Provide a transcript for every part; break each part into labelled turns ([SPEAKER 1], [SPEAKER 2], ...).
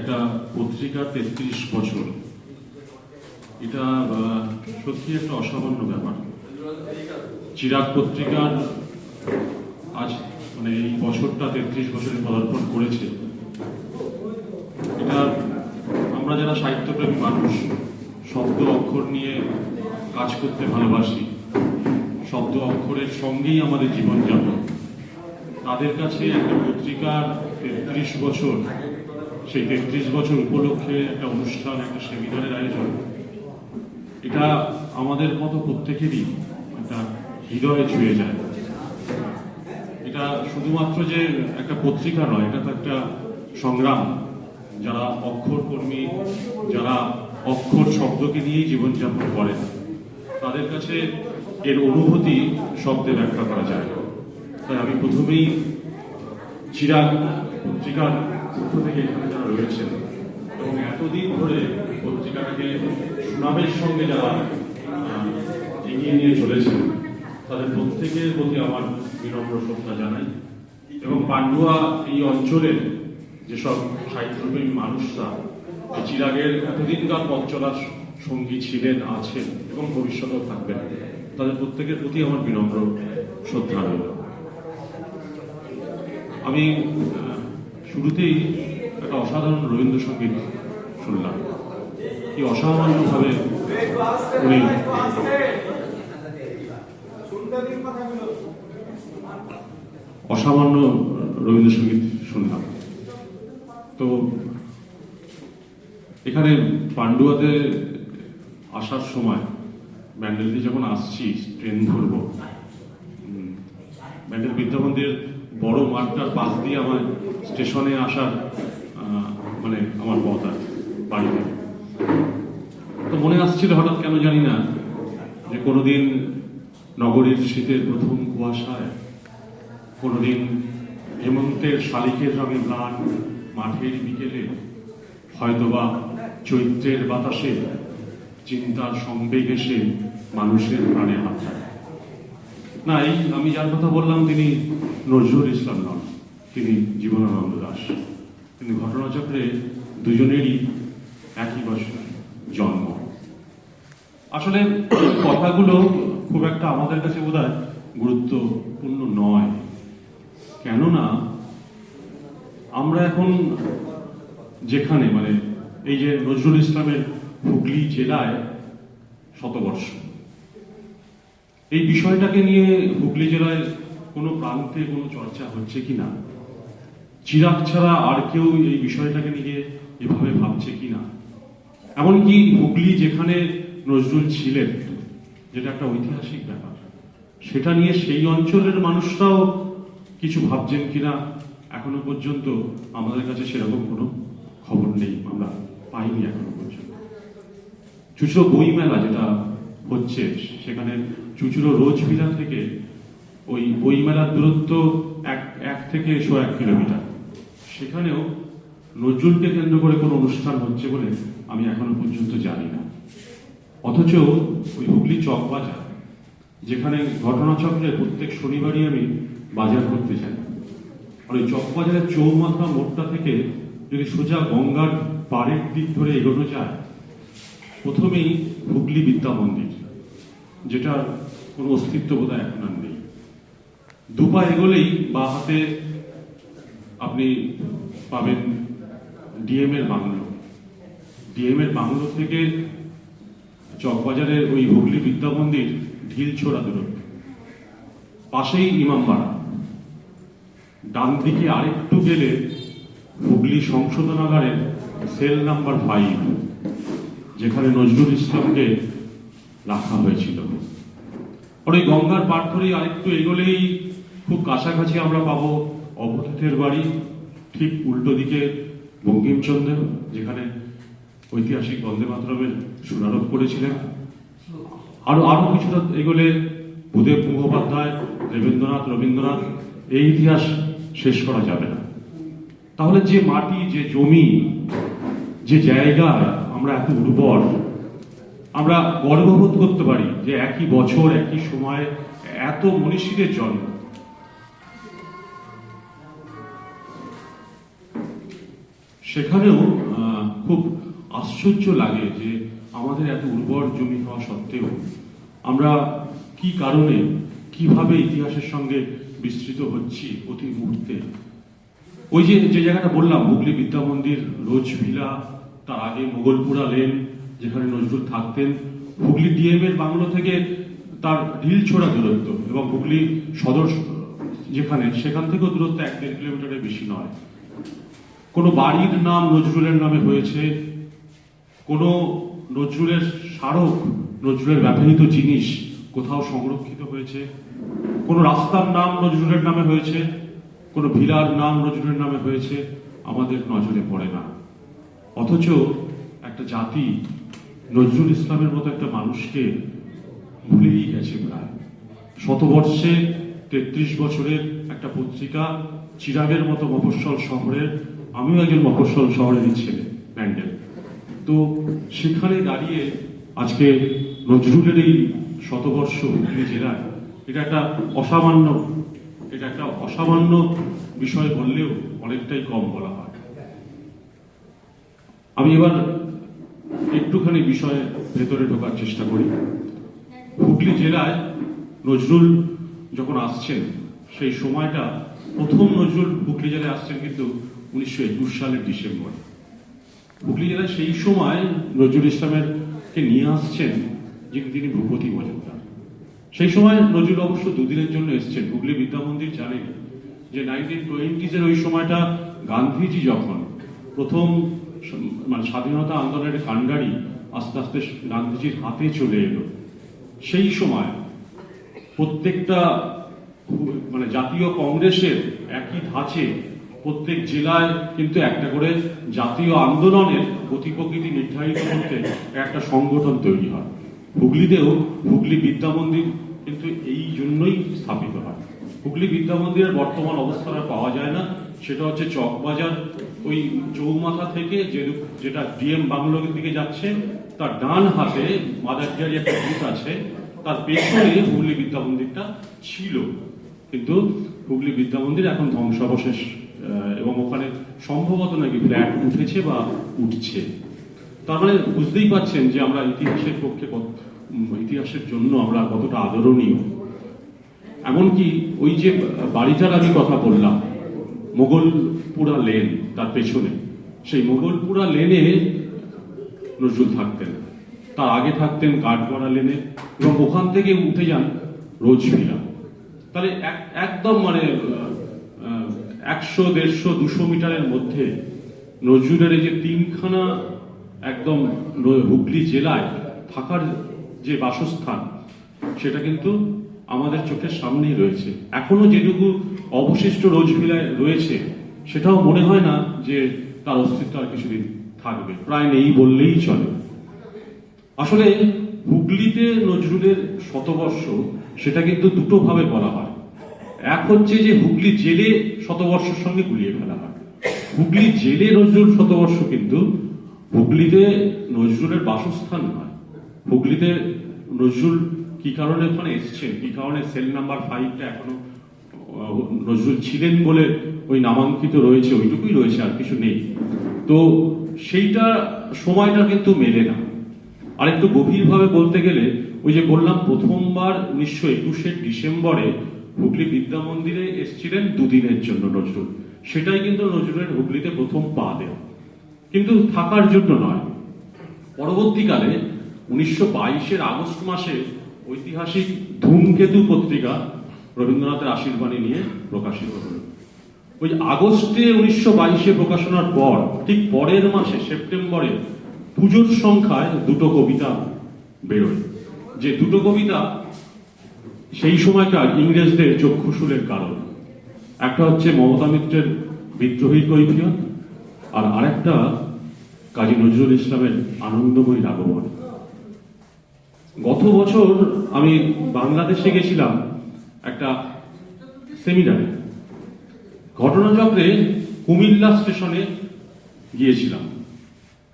[SPEAKER 1] একটা পত্রিকার 33 বছর, এটা সত্যি একটা অসামান্য ব্যাপার। চিরাগ পত্রিকার আজ মানে এই বছরটা 33 বছরে পদার্পণ করেছে। এটা আমরা যারা সাহিত্যপ্রেমী মানুষ, শব্দ অক্ষর নিয়ে কাজ করতে ভালোবাসি, শব্দ অক্ষরের সঙ্গেই আমাদের জীবনযাপন, তাদের কাছে একটা পত্রিকার 33 বছর, সেই 33 বছর উপলক্ষে একটা অনুষ্ঠান, একটা সেমিনারের আয়োজন, এটা আমাদের মতো প্রত্যেকেরই একটা হৃদয়ে ছুঁয়ে যায়। এটা শুধুমাত্র যে একটা পত্রিকা নয়, এটা তো একটা সংগ্রাম। যারা অক্ষর কর্মী, যারা অক্ষর শব্দকে নিয়েই জীবনযাপন করেন, তাদের কাছে এর অনুভূতি শব্দে ব্যাখ্যা করা যায়। তাই আমি প্রথমেই চিরাগ পত্রিকার পক্ষ থেকে এখানে যারা রয়েছেন এবং এতদিন ধরে পত্রিকাটাকে সুনামের সঙ্গে যারা এগিয়ে নিয়ে চলেছেন, তাদের প্রত্যেকের প্রতি আমার বিনম্র শ্রদ্ধা জানাই। এবং পান্ডুয়া এই অঞ্চলের যেসব সাহিত্যপ্রেমী মানুষরা এই চিরাগের এতদিনকার পথ চলার সঙ্গী ছিলেন, আছেন এবং ভবিষ্যতেও থাকবেন, তাদের প্রত্যেকের প্রতি আমার বিনম্র শ্রদ্ধা রইল। আমি শুরুতেই একটা অসাধারণ রবীন্দ্রসঙ্গীত শুনলাম। কি অসামান্যভাবে উনি অসামান্য রবীন্দ্রসঙ্গীত শুনলাম। তো এখানে পান্ডুয়াতে আসার সময় ব্যান্ডেল দিয়ে যখন আসছি, ট্রেন ধরবো, ব্যান্ডেল বিদ্যামন্দির বড় মাঠটার পাশ দিয়ে আমার স্টেশনে আসার মানে আমার পথ আর বাড়িতে। তো মনে আসছিল হঠাৎ, কেন জানি না, যে কোনোদিন নগরীর শীতের প্রথম কুয়াশায়, কোনোদিন হেমন্তের শালিকের রঙে ম্লান মাঠের বিকেলে, হয়তোবা চৈত্রের বাতাসে চিন্তার সংবেগ এসে মানুষের প্রাণে হাত দেয়। না, এই আমি যার কথা বললাম তিনি নজরুল ইসলাম নন, তিনি জীবনানন্দ দাশ। কিন্তু ঘটনাচক্রে দুজনেরই একই বছর জন্ম। আসলে কথাগুলো খুব একটা আমাদের কাছে বোধহয় গুরুত্বপূর্ণ নয়, কেননা আমরা এখন যেখানে, মানে এই যে নজরুল ইসলামের হুগলি জেলায় শতবর্ষ, এই বিষয়টাকে নিয়ে হুগলি জেলায় কোনো প্রান্তে কোনো চর্চা হচ্ছে কিনা, চিরাগ ছাড়া আর কেউ এই বিষয়টাকে নিয়ে এভাবে ভাবছে কিনা, এমনকি হুগলি যেখানে নজরুল ছিলেন, যেটা একটা ঐতিহাসিক ব্যাপার, সেটা নিয়ে সেই অঞ্চলের মানুষরাও কিছু ভাবছেন কিনা, এখনো পর্যন্ত আমাদের কাছে সেরকম কোনো খবর নেই, আমরা পাইনি এখনো পর্যন্ত। চুচুড়ো বই মেলা যেটা হচ্ছে, সেখানে চুচুড়ো রোজভিলা থেকে ওই বই মেলার দূরত্ব 1 থেকে 101 কিলোমিটার। সেখানেও নজরুলকে কেন্দ্র করে কোনো অনুষ্ঠান হচ্ছে বলে আমি এখনো পর্যন্ত জানি না। অথচ ওই হুগলি চক বাজার, যেখানে ঘটনাচক্রে প্রত্যেক শনিবারই আমি বাজার করতে যাই, আর ওই চক বাজারের চৌমাথা মোড়টা থেকে যদি সোজা গঙ্গার পাড়ের দিক ধরে এগোনো যায়, প্রথমেই হুগলি বিদ্যা মন্দির, যেটার কোনো অস্তিত্ব বোধহয় এখন আর নেই। দুপা এগোলেই বা হাতে আপনি পাবেন ডিএম এর বাংলো। ডিএম এর বাংলো থেকে চকবাজারের ওই হুগলি বিদ্যা মন্দির ঢিল ছোড়া দূরত্ব। পাশেই ইমামবাড়া, ডান দিকে আরেকটু গেলে হুগলি সংশোধনাগারের সেল নাম্বার 5, যেখানে নজরুল ইসলামকে রাখা হয়েছিল। আর ওই গঙ্গার পার ধরেই আরেকটু এগোলেই খুব কাছাকাছি আমরা পাবো অবধূতের বাড়ি, ঠিক উল্টো দিকে বঙ্কিমচন্দ্র, যেখানে ঐতিহাসিক বন্দে মাতরমের সুরারোপ করেছিলেন। আরো কিছুটা এগোলে ভূদেব মুখোপাধ্যায়, দেবেন্দ্রনাথ, রবীন্দ্রনাথ, এই ইতিহাস শেষ করা যাবে না। তাহলে যে মাটি, যে জমি, যে জায়গা আমরা এত উর্বর, আমরা গর্ববোধ করতে পারি যে একই বছর একই সময় এত মনীষীদের জন্ম। সেখানেও খুব আশ্চর্য লাগে যে আমাদের এত উর্বর জমি হওয়া সত্ত্বেও আমরা কি কারণে কিভাবে ইতিহাসের সঙ্গে বিস্তৃত হচ্ছি প্রতি মুহূর্তে। ওই যে জায়গাটা বললাম, হুগলি বিদ্যা মন্দির, রোজভিলা, তার আগে মোগলপুরা লেন যেখানে নজরুল থাকতেন, হুগলি ডিএম এর বাংলো থেকে তার ঢিলছোড়া দূরত্ব, এবং হুগলি সদর যেখানে, সেখান থেকেও দূরত্ব 1-1.5 কিলোমিটারের বেশি নয়। কোনো বাড়ির নাম নজরুলের নামে হয়েছে, কোনো নজরুলের স্মারক, নজরুলের ব্যবহৃত জিনিস কোথাও সংরক্ষিত হয়েছে, কোনো রাস্তার নাম নজরুলের নামে হয়েছে, কোনো ভিলার নাম নজরুলের নামে হয়েছে, আমাদের নজরে পড়ে না। অথচ একটা জাতি নজরুল ইসলামের মতো একটা মানুষকে ভুলেই গেছে প্রায় শতবর্ষে। 33 বছরের একটা পত্রিকা, চিরাগের মতো মফস্বল শহরের, আমিও একজন মফস্বল শহরেরই ছেলে, প্যান্ডেল, তো সেখানে দাঁড়িয়ে আজকে নজরুলের এই শতবর্ষ হুগলি জেলায়, এটা একটা অসামান্য বিষয় বললেও অনেকটাই কম বলা হয়। আমি এবার একটুখানি বিষয়ে ভেতরে ঢোকার চেষ্টা করি। হুগলি জেলায় নজরুল যখন আসছেন, সেই সময়টা, প্রথম নজরুল হুগলি জেলায় আসছেন কিন্তু 1921 সালের ডিসেম্বরে। হুগলি জেলায় সেই সময় নজরুল ইসলামের কে নিয়ে আসছেন যিনি ভূপতি মজুমদার। সেই সময় নজরুল অবশ্য দুদিনের জন্য এসছেন। হুগলি বিদ্যা মন্দির জানেন যে 1920s ওই সময়টা গান্ধীজি যখন প্রথম স্বাধীনতা আন্দোলনের কাণ্ডারি আস্তে আস্তে গান্ধীজির হাতে চলে এলো, সেই সময় প্রত্যেকটা জাতীয় কংগ্রেসের একই ধাঁচে প্রত্যেক জেলায় কিন্তু একটা করে জাতীয় আন্দোলনের গতি প্রকৃতি নির্ধারিত করতে একটা সংগঠন তৈরি হয়। হুগলিতেও হুগলি বিদ্যা মন্দির কিন্তু এই জন্যই স্থাপিত হয়। হুগলি বিদ্যা মন্দিরের বর্তমান অবস্থাটা পাওয়া যায় না, সেটা হচ্ছে চকবাজার, ওই চৌমাথা থেকে যেটা ডিএম বাংলোর দিকে যাচ্ছে, তার ডান হাতে মাদারডিয়ারি একটা বুথ আছে, তার পেছনে হুগলি বিদ্যা মন্দিরটা ছিল। কিন্তু হুগলি বিদ্যা মন্দির এখন ধ্বংসাবশেষ, এবং ওখানে সম্ভবত নাকি ফ্ল্যাট উঠেছে বা উঠছে। তার মানে বুঝতেই পারছেন যে আমরা ইতিহাসের পক্ষে, ইতিহাসের জন্য আমরা কতটা আদরণীয়। এমনকি ওই যে বাড়িটার আমি কথা বললাম, মোগলপুরা লেন, তার পেছনে, সেই মোগলপুরা লেনে নজরুল থাকতেন, তার আগে থাকতেন কাঠগড়া লেনে, এবং ওখান থেকে উঠে যান রোজভিলা। তাহলে একদম 100, 150, 200 মিটারের মধ্যে নজরুলের এই যে তিনখানা একদম হুগলি জেলায় থাকার যে বাসস্থান, সেটা কিন্তু আমাদের চোখের সামনেই রয়েছে। এখনো যেটুকু অবশিষ্ট রোজভিলায় রয়েছে, সেটাও মনে হয় না যে তার অস্তিত্ব আর কিছুদিন থাকবে, প্রায় নেই বললেই চলে। আসলে হুগলিতে নজরুলের শতবর্ষ, সেটা কিন্তু দুটো ভাবে বলা হয়। এক হচ্ছে যে হুগলি জেলে শতবর্ষের সঙ্গে গুলিয়ে ফেলা হয়। হুগলি জেলে নজরুল শতবর্ষ কিন্তু হুগলিতে নজরুলের বাসস্থান নয়। হুগলিতে নজরুল কি কারণে ওখানে এসছেন, কি কারণে সেল নাম্বার 5টা এখনো নজরুল ছিলেন বলে ওই নামাঙ্কিত রয়েছে, ওইটুকুই রয়েছে, আর কিছু নেই। তো সেইটা সময়টা কিন্তু মেলে না। আর একটু গভীরভাবে বলতে গেলে, ওই যে বললাম প্রথমবার 1921 ডিসেম্বরে হুগলি বিদ্যা মন্দিরে এসেছিলেন দুদিনের জন্য নজরুল, সেটাই কিন্তু নজরুলের হুগলিতে প্রথম পা দেওয়া, কিন্তু থাকার জন্য নয়। পরবর্তীকালে 1922 আগস্ট মাসে ঐতিহাসিক ধূমকেতু পত্রিকা রবীন্দ্রনাথের আশীর্বাণী নিয়ে প্রকাশিত হল। ওই আগস্টে 1922 প্রকাশনার পর ঠিক পরের মাসে সেপ্টেম্বরে পুজোর সংখ্যায় দুটো কবিতা বেরোয়, যে দুটো কবিতা সেই সময়কার ইংরেজদের চক্ষুশূলের কারণ। একটা হচ্ছে মমতা মিত্রের বিদ্রোহী কৈফিয়ত, আর আরেকটা কাজী নজরুল ইসলামের আনন্দময়ী আগমন। গত বছর আমি বাংলাদেশে গেছিলাম একটা সেমিনারে, ঘটনাচক্রে কুমিল্লা স্টেশনে গিয়েছিলাম।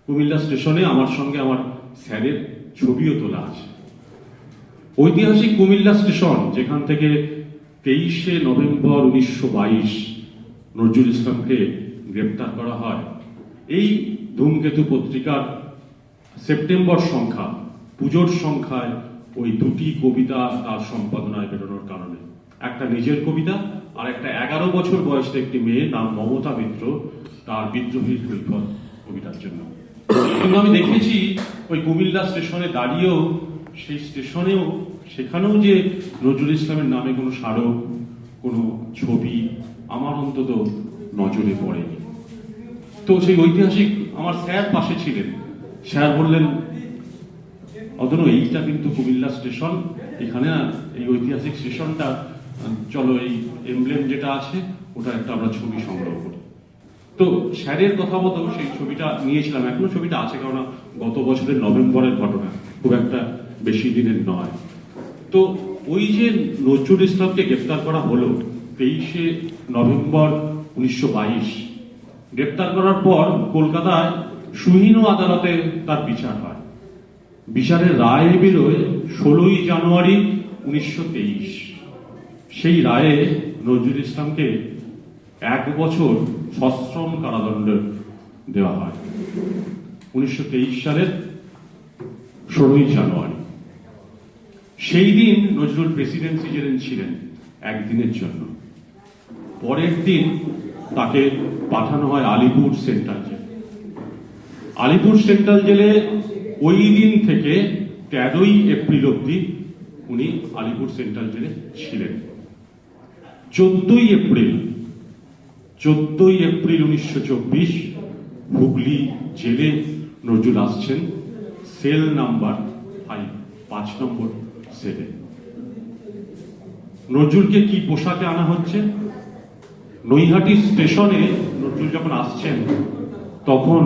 [SPEAKER 1] কুমিল্লা স্টেশনে আমার সঙ্গে আমার স্যারের ছবিও তোলা আছে। ঐতিহাসিক কুমিল্লা স্টেশন, যেখান থেকে 23 নভেম্বর 1922 নজরুল ইসলামকে গ্রেপ্তার করা হয়, এই ধূমকেতু পত্রিকার সেপ্টেম্বর সংখ্যা, পুজোর সংখ্যায় ওই দুটি কবিতা তার সম্পাদনায় বেরোনোর কারণে, একটা নিজের কবিতা আর একটা 11 বছর বয়সের একটি মেয়ে নাম মমতা মিত্র তার বিদ্রোহীর কৈফত কবিতার জন্য। কিন্তু আমি দেখেছি ওই কুমিল্লা স্টেশনে দাঁড়িয়েও, সেই স্টেশনেও সেখানেও যে নজরুল ইসলামের নামে কোনো স্মারক, কোনো ছবি আমার অন্তত নজরে পড়েনি। তো সেই ঐতিহাসিক আমার স্যার পাশে ছিলেন, স্যার বললেন, অতনু এইটা কিন্তু কুমিল্লা স্টেশন, এখানে এই ঐতিহাসিক স্টেশনটা, চলো এই এমব্লেম যেটা আছে ওটা একটা আমরা ছবি সংগ্রহ করি। তো স্যারের কথা মতো সেই ছবিটা নিয়েছিলাম, এখনো ছবিটা আছে, কারণ গত বছরের নভেম্বরের ঘটনা, খুব একটা বেশি দিনের নয়। তো ওই যে নজরুল ইসলামকে গ্রেপ্তার করা হলো 23শে নভেম্বর 1922, গ্রেপ্তার করার পর কলকাতায় সুহীন আদালতে তার বিচার হয়। বিচারের রায় বেরোয় 16ই জানুয়ারি 1923। সেই রায়ে নজরুল ইসলামকে 1 বছর সশ্রম কারাদণ্ড দেওয়া হয় 1923 সালের 16ই জানুয়ারি। সেই দিন নজরুল প্রেসিডেন্সি জেলে ছিলেন একদিনের জন্য। পরের দিন তাকে পাঠানো হয় আলিপুর সেন্ট্রাল জেলে। আলিপুর সেন্ট্রাল জেলে ওই দিন থেকে 13ই এপ্রিল অব্দি উনি আলিপুর সেন্ট্রাল জেলে ছিলেন। 14ই এপ্রিল 1924 হুগলি জেলে নজরুল আসছেন, সেল নাম্বার 5 নম্বর সেলে। নজরুলকে কি পোশাকে আনা হচ্ছে? নৈহাটি স্টেশনে নজরুল যখন আসছেন তখন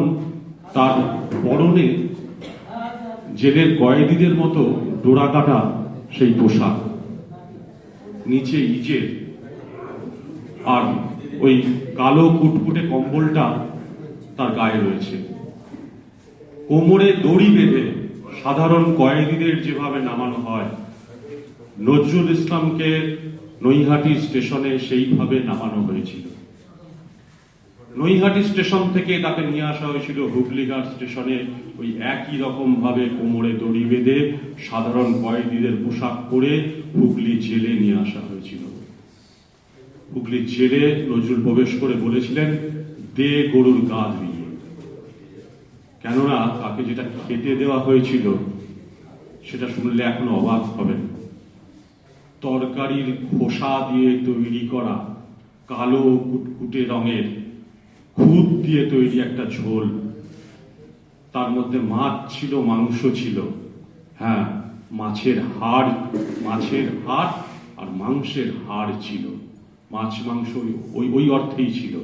[SPEAKER 1] তার পরনে জেলের কয়েদিদের মতো ডোরা কাটা সেই পোশাক, নিচে ইজে, আর ওই কালো কুটকুটে কম্বলটা তার গায়ে রয়েছে। কোমরে দড়ি বেঁধে সাধারণ কয়েদিদের যেভাবে নামানো হয়, নজরুল ইসলামকে নৈহাটি স্টেশনে সেইভাবে নামানো হয়েছিল। নৈহাটি স্টেশন থেকে তাকে নিয়ে আসা হয়েছিল হুগলিঘাট স্টেশনে, ওই একই রকম ভাবে কোমরে দড়ি বেঁধে সাধারণ কয়েদিদের পোশাক পরে হুগলি জেলে নিয়ে আসা হয়েছিল। হুগলি জেলে নজরুল প্রবেশ করে বলেছিলেন, দে গরুর গা ধুইয়ে। কেননা তাকে যেটা খেতে দেওয়া হয়েছিল সেটা শুনলে এখনো অবাক হবেন। তরকারির খোসা দিয়ে তৈরি করা কালো কুটকুটে রঙের খুদ দিয়ে তৈরি একটা ঝোল, তার মধ্যে মাছ ছিল, মাংস ছিল, হ্যাঁ মাছের হাড় আর মাংসের হাড় ছিল, মাছ মাংস ওই অর্থেই ছিল।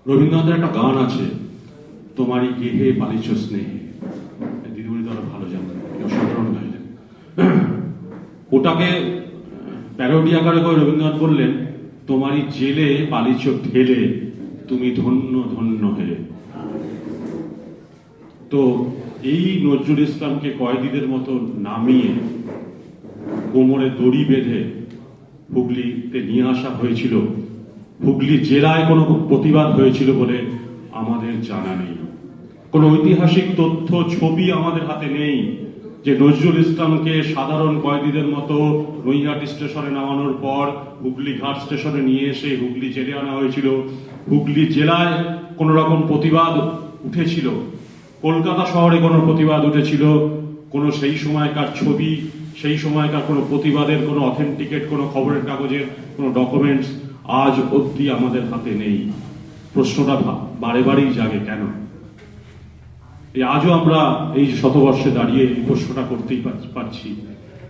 [SPEAKER 1] রবীন্দ্রনাথের একটা গান আছে, তোমারই গেহে পালিছ স্নেহে, দিদিমণি তো আরো ভালো জানেন, অসাধারণ গাইলেন। ওটাকে প্যারোডি আকারে করে রবীন্দ্রনাথ বললেন, তোমারই জেলে পালিছ ঠেলে, তুমি ধন্য ধন্য হে। তো এই নজরুল ইসলামকে কয়েদিদের মতো নামিয়ে কোমরে দড়ি বেঁধে হুগলিতে নিয়ে আসা হয়েছিল। হুগলি জেলায় কোনো প্রতিবাদ হয়েছিল বলে আমাদের জানা নেই, কোনো ঐতিহাসিক তথ্য ছবি আমাদের হাতে নেই যে নজরুল ইসলামকে সাধারণ কয়েদিদের মতো নৈহাটি স্টেশনে নামানোর পর হুগলি ঘাট স্টেশনে নিয়ে এসে হুগলি জেলে আনা হয়েছিল। হুগলি জেলায় কোন রকম প্রতিবাদ উঠেছিল, কলকাতা শহরে কোনো প্রতিবাদ উঠেছিল, কোনো সেই সময়কার ছবি, সেই সময়কার কোনো প্রতিবাদের কোনো অথেন্টিকেট, কোনো খবরের কাগজের কোনো ডকুমেন্টস আজ অবধি আমাদের হাতে নেই। প্রশ্নটা বারে বারেই জাগে, কেন? আজও আমরা এই শতবর্ষে দাঁড়িয়ে এই প্রশ্নটা করতেই পারছি,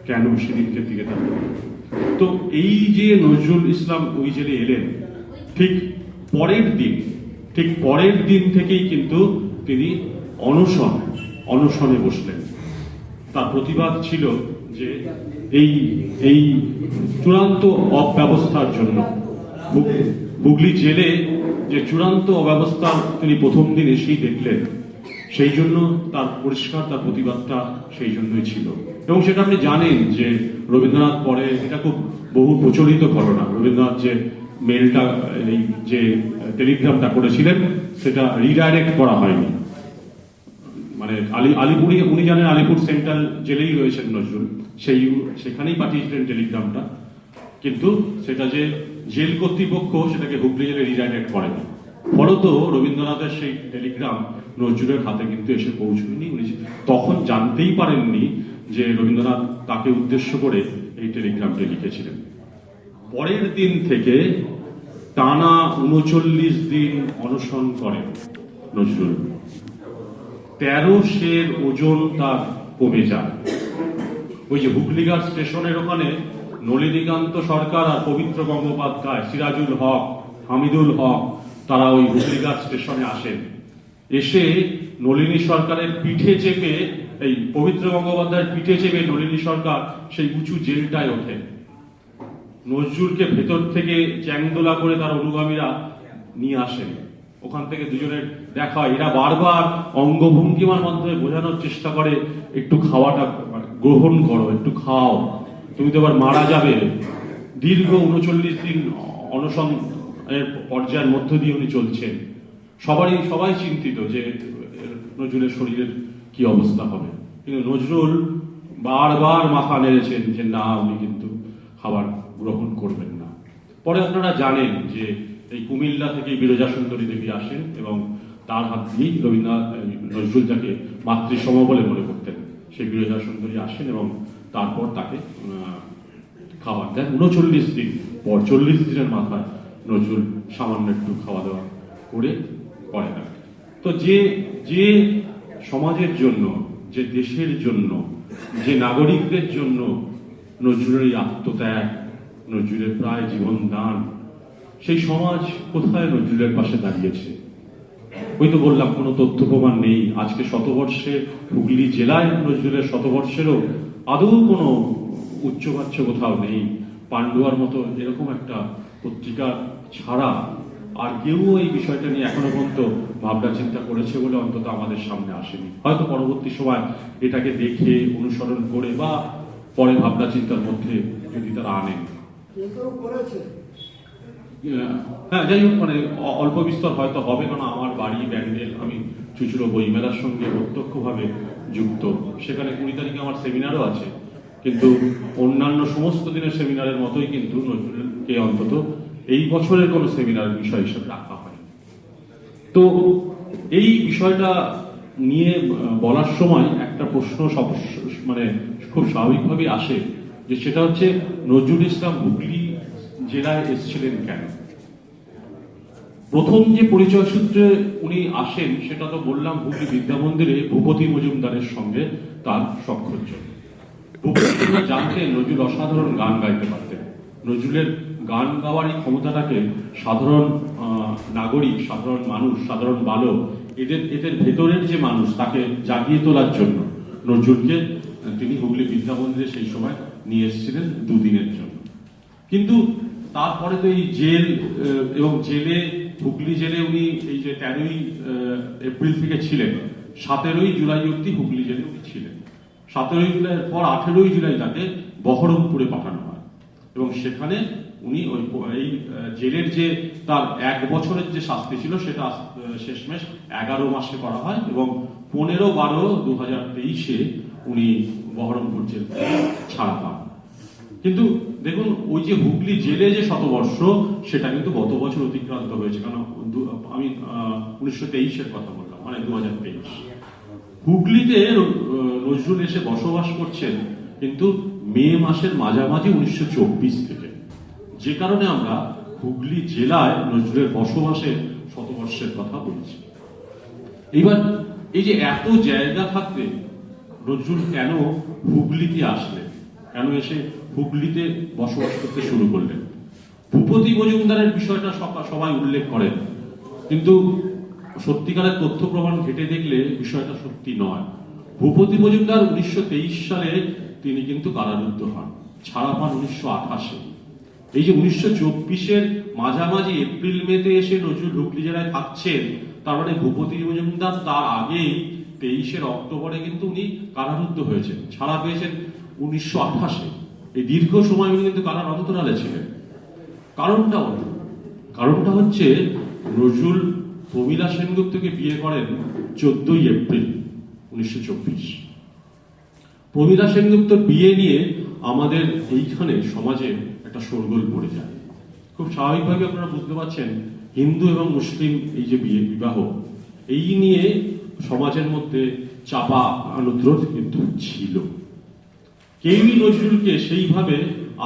[SPEAKER 1] কেন সেদিনকে দিকে দাঁড়িয়ে। তো এই যে নজরুল ইসলাম ওই জেলে এলেন, ঠিক পরের দিন থেকেই কিন্তু তিনি অনশনে বসলেন। তার প্রতিবাদ ছিল যে এই চূড়ান্ত অব্যবস্থার জন্য, হুগলি জেলে যে চূড়ান্ত অব্যবস্থা তিনি প্রথম দিন এসেই দেখলেন, সেই জন্য তার প্রতিবাদটা সেই জন্যই ছিল। এবং সেটা আপনি জানেন যে রবীন্দ্রনাথ পরে, এটা খুব বহু প্রচলিত ঘটনা, রবীন্দ্রনাথ যে মেলটা, এই যে টেলিগ্রামটা করেছিলেন সেটা রিডাইরেক্ট করা হয়নি। মানে আলিপুরে, উনি জানেন আলিপুর সেন্ট্রাল জেলেই রয়েছেন নজরুল, সেখানেই পাঠিয়েছিলেন টেলিগ্রামটা, কিন্তু সেটা যে জেল কর্তৃপক্ষ সেটাকে হুগলি জেলে রিডাইরেক্ট করেনি। ফলত রবীন্দ্রনাথের সেই টেলিগ্রাম নজরুলের হাতে কিন্তু এসে পৌঁছয়নি। উনি তখন জানতেই পারেননি যে রবীন্দ্রনাথ তাকে উদ্দেশ্য করে এই টেলিগ্রামটি লিখেছিলেন। পরের দিন থেকে টানা ৩৯ দিন অনশন করেন নজরুল। ১৩ সের ওজন তার কমে যায়। ওই যে হুগলিঘাট স্টেশনের ওখানে নলিনীকান্ত সরকার আর পবিত্র গঙ্গোপাধ্যায়, সিরাজুল হক, হামিদুল হক, তারা ওই হুগলিঘাট স্টেশনে আসেন। এসে নলিনী সরকারের পিঠে চেপে, এই পবিত্র গঙ্গোপাধ্যায়ের পিঠে চেপে নলিনী সরকার সেই উঁচু জেলটায় ওঠেন। নজরুলকে ভেতর থেকে চ্যাংদোলা করে তার অনুগামীরা নিয়ে আসেন। ওখান থেকে দুজনের দেখা হয়। এরা বারবার অঙ্গভঙ্গিমার মাধ্যমে বোঝানোর চেষ্টা করে, একটু খাওয়াটা গ্রহণ করো, একটু খাও, তুমি তো এবার মারা যাবে। দীর্ঘ ৩৯ দিন অনশন পর্যায়ের মধ্য দিয়ে উনি চলছেন। সবাই চিন্তিত যে নজরুলের শরীরের কি অবস্থা হবে, কিন্তু নজরুল বারবার মাথা নেড়েছেন যে না, উনি কিন্তু খাবার গ্রহণ করবেন না। পরে আপনারা জানেন যে এই কুমিল্লা থেকে বিরজা সুন্দরী দেবী আসেন এবং তার হাত দিয়েই নজরুল যাকে মাতৃসম বলে মনে করতেন, সেই বিরজা সুন্দরী আসেন এবং তারপর তাকে খাবার দেন। ৩৯ দিন পর, ৪০ দিনের মাথায় নজরুল সামান্য একটু খাওয়া দাওয়া করে না। তো যে সমাজের জন্য, যে দেশের জন্য, যে নাগরিকদের জন্য নজরুলের এই আত্মত্যাগ, নজরুলের প্রায় জীবন দান, সেই সমাজ কোথায় নজরুলের পাশে দাঁড়িয়েছে? ওই তো বললাম, কোনো তথ্য প্রমাণ নেই। আজকে শতবর্ষে হুগলি জেলায় নজরুলের শতবর্ষেরও আদৌ কোনো উচ্চবাচ্য কোথাও নেই। পান্ডুয়ার মতো এরকম একটা পত্রিকা ছাড়া আর কেউ এই বিষয়টা নিয়ে এখনো পর্যন্ত ভাবনা চিন্তা করেছে বলে অন্তত আমাদের সামনে আসেনি। হয়তো পরবর্তী সময় এটাকে দেখে অনুসরণ করে বা পরে ভাবনা চিন্তার মধ্যে যদি তারা আনেন। হ্যাঁ, যাই হোক, মানে অল্প বিস্তর হয়তো হবে, কারণ আমার বাড়ি ব্যান্ডেল, আমি চুচুড়ো বইমেলার সঙ্গে প্রত্যক্ষভাবে যুক্ত। সেখানে ২০ তারিখে আমার সেমিনারও আছে, কিন্তু অন্যান্য সমস্ত দিনের সেমিনারের মতোই কিন্তু নজরুলকে অন্তত এই বছরের কোনো সেমিনারের বিষয় হিসেবে রাখা হয়। তো এই বিষয়টা নিয়ে বলার সময় একটা প্রশ্ন মানে খুব স্বাভাবিকভাবেই আসে, যে সেটা হচ্ছে নজরুল ইসলাম হুগলি জেলায় এসেছিলেন কেন? প্রথম যে পরিচয় সূত্রে উনি আসেন সেটা তো বললাম, হুগলি বিদ্যা মন্দিরে ভূপতি মজুমদারের সঙ্গে তার সখ্য। ভূপতি জানতেন নজরুল অসাধারণ গান গাইতে পারতেন। নজরুলের গান গাওয়ার এই ক্ষমতাটাকে সাধারণ নাগরিক, সাধারণ মানুষ, সাধারণ বালক, এদের ভেতরের যে মানুষ, তাকে জাগিয়ে তোলার জন্য নজরুলকে তিনি হুগলি বিদ্যা মন্দিরে সেই সময় নিয়ে এসেছিলেন ২ দিনের জন্য। কিন্তু তারপরে তো এই জেল, এবং জেলে, হুগলি জেলে উনি এই যে ১৩ই এপ্রিল থেকে ছিলেন, ১৭ই জুলাই অব্দি হুগলি জেলে উনি ছিলেন। ১৭ই জুলাইয়ের পর ১৮ই জুলাই তাকে বহরমপুরে পাঠানো হয় এবং সেখানে উনি এই জেলের যে তার ১ বছরের যে শাস্তি ছিল সেটা শেষমেশ ১১ মাসে করা হয় এবং ১৫/১২/২০২৩ উনি বহরমপুর জেল থেকে ছাড়া পান। কিন্তু দেখুন, ওই যে হুগলি জেলে যে শতবর্ষ, সেটা কিন্তু গত বছর অতিক্রান্ত হয়েছে। কারণ আমি ১৯২৩-এর কথা বললাম, মানে ২০২৩। হুগলিতে নজরুল এসে বসবাস করছেন কিন্তু মে মাসের মাঝামাঝি ১৯২৪ থেকে, যে কারণে আমরা হুগলি জেলায় নজরুলের বসবাসের শতবর্ষের কথা বলছি। এইবার এই যে এত জায়গা থাকতে নজরুল কেন হুগলিতে আসলেন, কেন এসে হুগলিতে বসবাস করতে শুরু করলেন? ভূপতি মজুমদারের বিষয়টা সবাই উল্লেখ করেন, কিন্তু সত্যিকারের তথ্য প্রমাণ ঘেটে দেখলে বিষয়টা সত্যি নয়। ভূপতি মজুমদার ১৯২৩ সালে তিনি কিন্তু কারারুদ্ধ হন, ছাড়া পান ১৯২৮-এ। এই যে ১৯২৪-এর মাঝামাঝি এপ্রিল মেতে এসে নজরুল হুগলি জেলায় থাকছেন, তার মানে ভূপতি মজুমদার তার আগেই ২৩-এর অক্টোবরে কিন্তু উনি কারারুদ্ধ হয়েছেন, ছাড়া পেয়েছেন ১৯২৮-এ। এই দীর্ঘ সময় উনি কিন্তু কারার অন্তরালে ছিলেন। কারণটা হল কারণটা হচ্ছে নজরুল প্রমীলা সেনগুপ্তকে বিয়ে করেন 14ই এপ্রিল 1924। প্রমীলা সেনগুপ্তর বিয়ে নিয়ে আমাদের এইখানে সমাজে একটা শোরগোল পড়ে যায়। খুব স্বাভাবিকভাবে আপনারা বুঝতে পারছেন, হিন্দু এবং মুসলিম এই যে বিবাহ, এই নিয়ে সমাজের মধ্যে চাপা অনুদ্রোধ কিন্তু ছিল। কেউই নজরুলকে সেইভাবে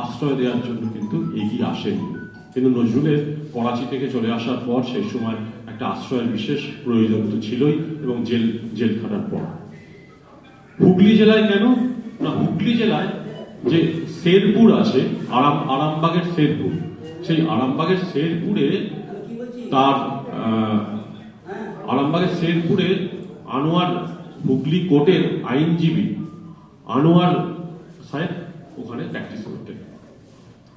[SPEAKER 1] আশ্রয় দেওয়ার জন্য কিন্তু এগিয়ে আসেনি। কিন্তু নজরুলের করাচি থেকে চলে আসার পর সেই সময় একটা আশ্রয়ের বিশেষ প্রয়োজন তো ছিলই, এবং জেল খাটার পর হুগলি জেলায় কেন না, হুগলি জেলায় যে শেরপুর আছে, আরামবাগের শেরপুর, সেই আরামবাগের শেরপুরে তার আরামবাগের শেরপুরে আনোয়ার, হুগলি কোর্টের আইনজীবী আনোয়ার সাহেব ওখানে প্র্যাকটিস করতেন।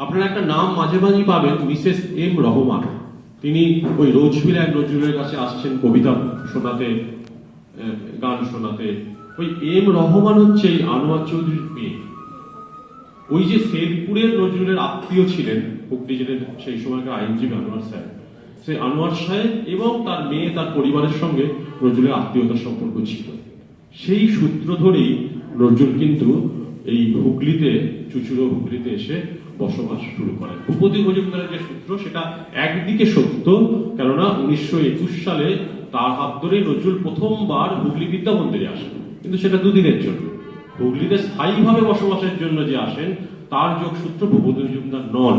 [SPEAKER 1] আপনারা একটা নাম মাঝে মাঝে পাবেন, মিসেস এম রহমান। তিনি ওই রোজভিলায় নজরুলের কাছে আসছেন কবিতা শোনাতে, গান শোনাতে। ওই এম রহমান হচ্ছে এই আনোয়ার চৌধুরীর মেয়ে। ওই যে শেরপুরের নজরুলের আত্মীয় ছিলেন হুগলি জেলার সেই সময়কার আইনজীবী আনোয়ার সাহেব, সেই আনোয়ার সাহেব এবং তার মেয়ে, তার পরিবারের সঙ্গে নজরুলের আত্মীয়তার সম্পর্ক ছিল। সেই সূত্র ধরেই নজরুল কিন্তু এই হুগলিতে, চুচুড়ো হুগলিতে এসে বসবাস শুরু করেন। ভূপতি মজুমদারের যে সূত্র, সেটা একদিকে সত্য, কেননা 1921 সালে তার হাত ধরে নজরুল প্রথমবার হুগলি বিদ্যা মন্দিরে আসেন, কিন্তু সেটা দুদিনের জন্য। হুগলিতে স্থায়ীভাবে বসবাসের জন্য যে আসেন, তার যোগসূত্র ভূপতি মজুমদার নন।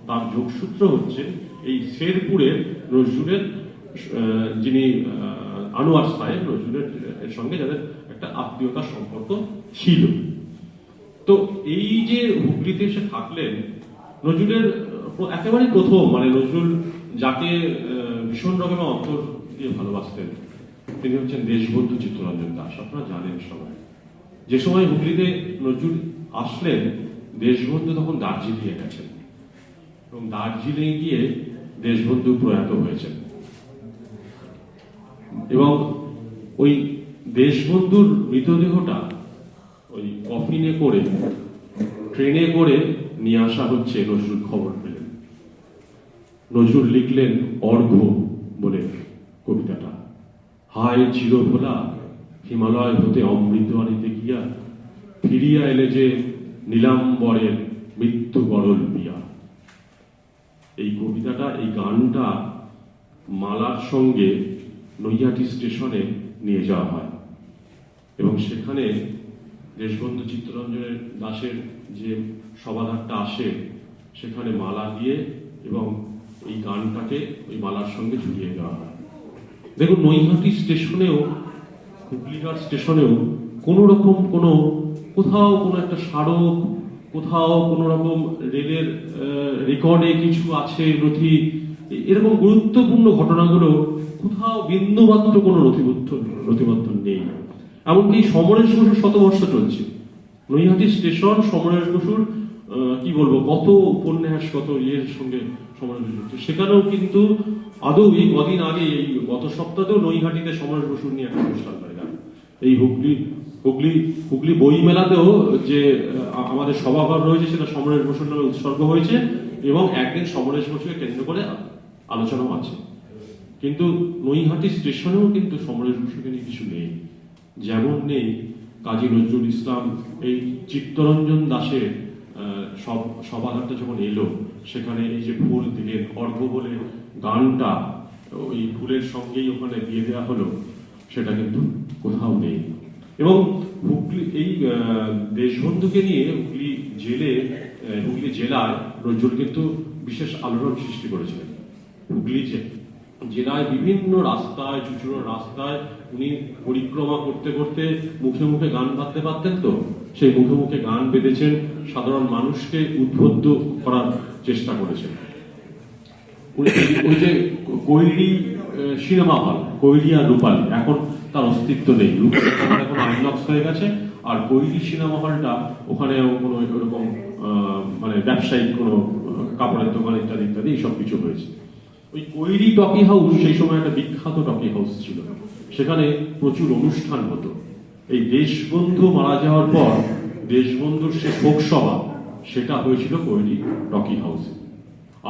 [SPEAKER 1] তার যোগসূত্র হচ্ছে এই শেরপুরের নজরুলের যিনি আনোয়ার সাহেব, নজরুলের সঙ্গে যাদের একটা আত্মীয়তার সম্পর্ক ছিল। তো এই যে হুগলিতে এসে থাকলেন, নজরুলের একেবারে প্রথম, মানে নজরুল যাকে ভীষণ রকমের অন্তর দিয়ে ভালোবাসতেন, তিনি হচ্ছেন দেশবন্ধু চিত্তরঞ্জন দাস। আপনারা জানেন সবাই, যে সময় হুগলিতে নজরুল আসলেন, দেশবন্ধু তখন দার্জিলিংয়ে গেছেন, এবং দার্জিলিং গিয়ে দেশবন্ধু প্রয়াত হয়েছেন। এবং ওই দেশবন্ধুর মৃতদেহটা ওই কফিনে করে, ট্রেনে করে নিয়ে আসা হচ্ছে। নজরুল খবর পেলেন, নজরুল লিখলেন অর্ঘ্য বলে কবিতাটা। হায় চিরভোলা হিমালয় হতে অমৃত আনিতে গিয়া, ফিরিয়া এলে যে নীলাম্বরের মৃত্যু গরল পিয়া। এই কবিতাটা, এই গানটা মালার সঙ্গে নৈহাটি স্টেশনে নিয়ে যাওয়া হয়, এবং সেখানে দেশবন্ধু চিত্তরঞ্জনের দাসের যে সভাধারটা আসে, সেখানে মালা দিয়ে এবং এই গানটাকে ওই মালার সঙ্গে ঝুলিয়ে দেওয়া হয়। দেখুন, নৈহাটি স্টেশনেও, হুগলিঘাট স্টেশনেও কোনো রকম কোথাও কোনো একটা স্মারক, কোথাও কোনো রকম রেলের রেকর্ডে কিছু আছে নথি, এরকম গুরুত্বপূর্ণ ঘটনাগুলো কোথাও বিন্দুমাত্র কোনো নথিবদ্ধ নেই। এমনকি সমরেশ বসুর শতবর্ষ চলছে, নৈহাটি স্টেশন সমরেশ বসুর কি বলবো, কত উপন্যাস, কত ইয়ের সঙ্গে সমরেশ বসু, সেখানেও কিন্তু আদৌ এই কদিন আগে, এই গত সপ্তাহেও নৈহাটিতে সমরেশ বসুর নিয়ে একটা অনুষ্ঠান হয়। এই হুগলি বই মেলাতেও যে আমাদের সভাঘর রয়েছে, সেটা সমরেশ বসুর নামে উৎসর্গ হয়েছে, এবং একদিন সমরেশ বসুকে কেন্দ্র করে আলোচনাও আছে। কিন্তু নৈহাটি স্টেশনেও কিন্তু সমরেশ বসুকে নিয়ে কিছু নেই। যেমন নেই কাজী নজরুল ইসলাম এই চিত্তরঞ্জন দাসের সভাঘাটটা যখন এলো, সেখানে এই যে ফুল দিলেন, অর্ঘ্য বলে গানটা ওই ফুলের সঙ্গেই ওখানে দিয়ে দেওয়া হলো, সেটা কিন্তু কোথাও নেই। এবং হুগলি, এই দেশবন্ধুকে নিয়ে হুগলি জেলায় নজরুল কিন্তু বিশেষ আলোড়ন সৃষ্টি করেছিলেন। হুগলি জেলায় বিভিন্ন রাস্তায়, চুচুড়োর রাস্তায় উনি পরিক্রমা করতে করতে মুখে মুখে গান বাঁধতে পারতেন, তো সেই মুখে মুখে গান বেঁধেছেন, সাধারণ মানুষকে উদ্বুদ্ধ করার চেষ্টা করেছেন। ওই যে কৈরি সিনেমা হল, কৈরি আর রূপালী, এখন তার অস্তিত্ব নেই। রূপালী এখন আইনক্স হয়ে গেছে, আর কৈরি সিনেমা হলটা, ওখানে কোনো এরকম মানে ব্যবসায়িক কোনো কাপড়ের দোকান ইত্যাদি ইত্যাদি এইসব কিছু হয়েছে। ওই কৈরি টকি হাউস সেই সময় একটা বিখ্যাত টকি হাউস ছিল, সেখানে প্রচুর অনুষ্ঠান হতো। এই দেশবন্ধু মারা যাওয়ার পর দেশবন্ধুর শোক সভা, সেটা হয়েছিল কৈরি টকি হাউসে।